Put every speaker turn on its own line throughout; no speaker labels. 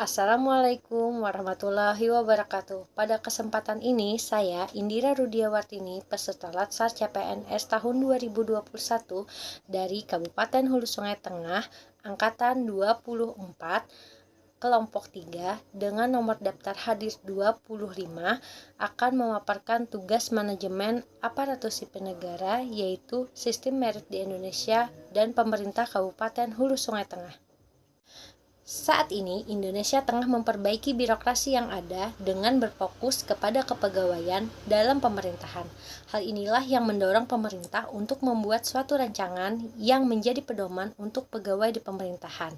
Assalamualaikum warahmatullahi wabarakatuh. Pada kesempatan ini, saya Indira Rudiawartini, peserta Latsar CPNS tahun 2021 dari Kabupaten Hulu Sungai Tengah, Angkatan 24, kelompok 3, dengan nomor daftar hadir 25, akan memaparkan tugas manajemen aparatur sipil negara, yaitu sistem merit di Indonesia dan pemerintah Kabupaten Hulu Sungai Tengah. Saat ini, Indonesia tengah memperbaiki birokrasi yang ada dengan berfokus kepada kepegawaian dalam pemerintahan. Hal inilah yang mendorong pemerintah untuk membuat suatu rancangan yang menjadi pedoman untuk pegawai di pemerintahan.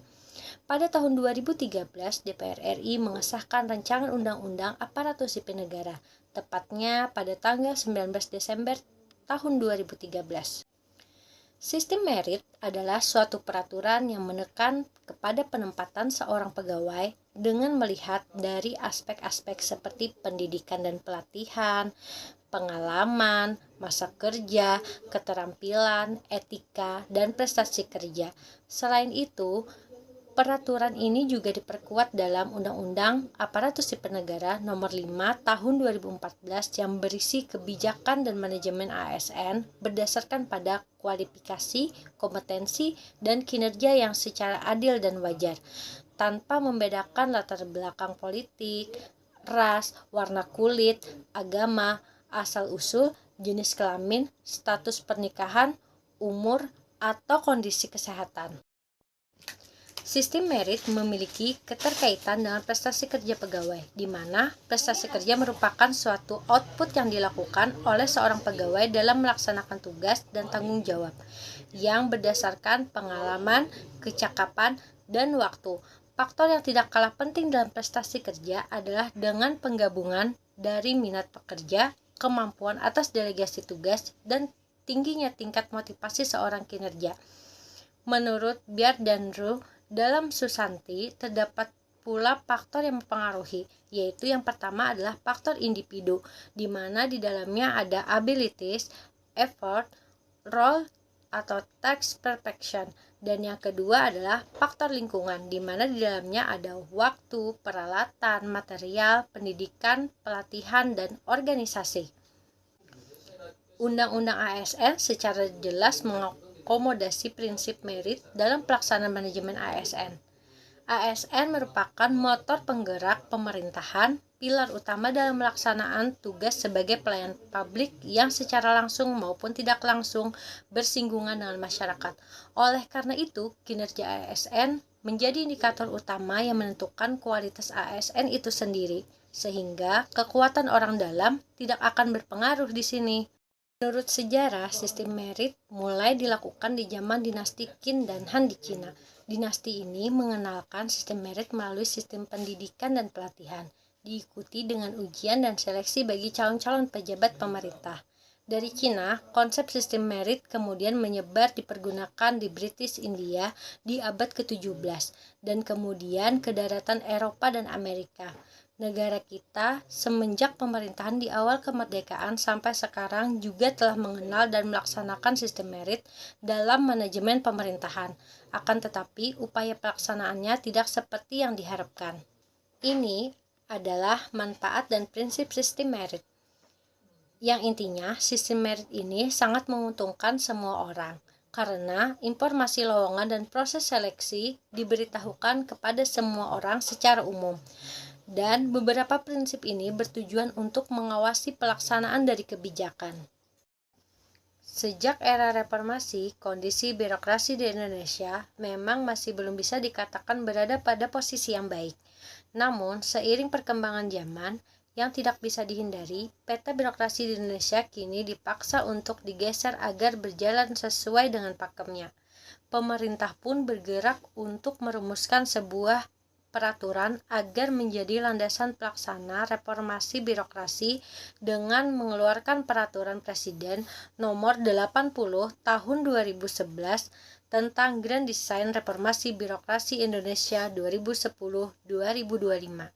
Pada tahun 2013, DPR RI mengesahkan rancangan Undang-Undang Aparatur Sipil Negara, tepatnya pada tanggal 19 Desember tahun 2013. Sistem merit adalah suatu peraturan yang menekan kepada penempatan seorang pegawai dengan melihat dari aspek-aspek seperti pendidikan dan pelatihan, pengalaman, masa kerja, keterampilan, etika, dan prestasi kerja. Selain itu, peraturan ini juga diperkuat dalam Undang-Undang Aparatur Sipil Negara Nomor 5 Tahun 2014 yang berisi kebijakan dan manajemen ASN berdasarkan pada kualifikasi, kompetensi, dan kinerja yang secara adil dan wajar, tanpa membedakan latar belakang politik, ras, warna kulit, agama, asal-usul, jenis kelamin, status pernikahan, umur, atau kondisi kesehatan. Sistem merit memiliki keterkaitan dengan prestasi kerja pegawai, di mana prestasi kerja merupakan suatu output yang dilakukan oleh seorang pegawai dalam melaksanakan tugas dan tanggung jawab, yang berdasarkan pengalaman, kecakapan, dan waktu. Faktor yang tidak kalah penting dalam prestasi kerja adalah dengan penggabungan dari minat pekerja, kemampuan atas delegasi tugas, dan tingginya tingkat motivasi seorang kinerja. Menurut Biard dan Roux, dalam Susanti terdapat pula faktor yang mempengaruhi, yaitu yang pertama adalah faktor individu, di mana di dalamnya ada abilities, effort, role atau task perfection, dan yang kedua adalah faktor lingkungan, di mana di dalamnya ada waktu, peralatan, material, pendidikan, pelatihan, dan organisasi. Undang-Undang ASN secara jelas mengakomodasi prinsip merit dalam pelaksanaan manajemen ASN. ASN merupakan motor penggerak pemerintahan, pilar utama dalam melaksanaan tugas sebagai pelayan publik yang secara langsung maupun tidak langsung bersinggungan dengan masyarakat. Oleh karena itu, kinerja ASN menjadi indikator utama yang menentukan kualitas ASN itu sendiri, sehingga kekuatan orang dalam tidak akan berpengaruh di sini. Menurut sejarah, sistem merit mulai dilakukan di zaman dinasti Qin dan Han di Cina. Dinasti ini mengenalkan sistem merit melalui sistem pendidikan dan pelatihan, diikuti dengan ujian dan seleksi bagi calon-calon pejabat pemerintah. Dari Cina, konsep sistem merit kemudian menyebar dipergunakan di British India di abad ke-17 dan kemudian ke daratan Eropa dan Amerika. Negara kita semenjak pemerintahan di awal kemerdekaan sampai sekarang juga telah mengenal dan melaksanakan sistem merit dalam manajemen pemerintahan. Akan tetapi, upaya pelaksanaannya tidak seperti yang diharapkan. Ini adalah manfaat dan prinsip sistem merit. Yang intinya, sistem merit ini sangat menguntungkan semua orang, karena informasi lowongan dan proses seleksi diberitahukan kepada semua orang secara umum. Dan beberapa prinsip ini bertujuan untuk mengawasi pelaksanaan dari kebijakan. Sejak era reformasi, kondisi birokrasi di Indonesia memang masih belum bisa dikatakan berada pada posisi yang baik. Namun, seiring perkembangan zaman yang tidak bisa dihindari, peta birokrasi di Indonesia kini dipaksa untuk digeser agar berjalan sesuai dengan pakemnya. Pemerintah pun bergerak untuk merumuskan sebuah peraturan agar menjadi landasan pelaksana reformasi birokrasi dengan mengeluarkan peraturan Presiden nomor 80 tahun 2011 tentang Grand Design Reformasi Birokrasi Indonesia 2010-2025.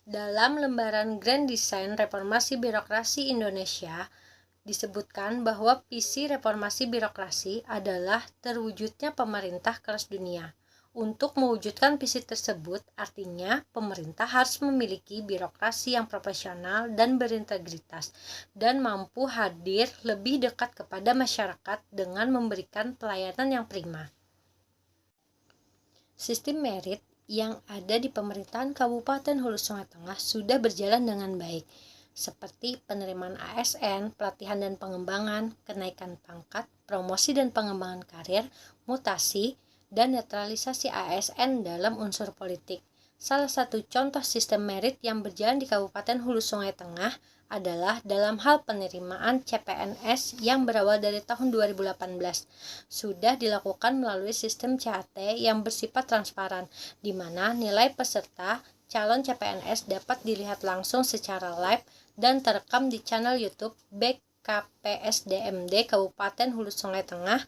Dalam lembaran Grand Design Reformasi Birokrasi Indonesia disebutkan bahwa visi reformasi birokrasi adalah terwujudnya pemerintah kelas dunia. Untuk mewujudkan visi tersebut, artinya pemerintah harus memiliki birokrasi yang profesional dan berintegritas, dan mampu hadir lebih dekat kepada masyarakat dengan memberikan pelayanan yang prima. Sistem merit yang ada di pemerintahan Kabupaten Hulu Sungai Tengah sudah berjalan dengan baik, seperti penerimaan ASN, pelatihan dan pengembangan, kenaikan pangkat, promosi dan pengembangan karir, mutasi, dan netralisasi ASN dalam unsur politik. Salah satu contoh sistem merit yang berjalan di Kabupaten Hulu Sungai Tengah adalah dalam hal penerimaan CPNS yang berawal dari tahun 2018. Sudah dilakukan melalui sistem CAT yang bersifat transparan, di mana nilai peserta calon CPNS dapat dilihat langsung secara live dan terekam di channel YouTube BKPSDMD Kabupaten Hulu Sungai Tengah.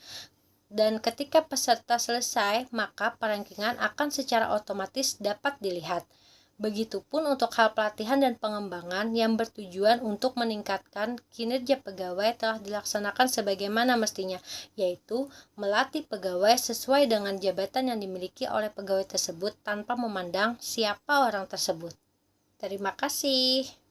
Dan ketika peserta selesai, maka perankingan akan secara otomatis dapat dilihat. Begitupun untuk hal pelatihan dan pengembangan yang bertujuan untuk meningkatkan kinerja pegawai telah dilaksanakan sebagaimana mestinya, yaitu melatih pegawai sesuai dengan jabatan yang dimiliki oleh pegawai tersebut tanpa memandang siapa orang tersebut. Terima kasih.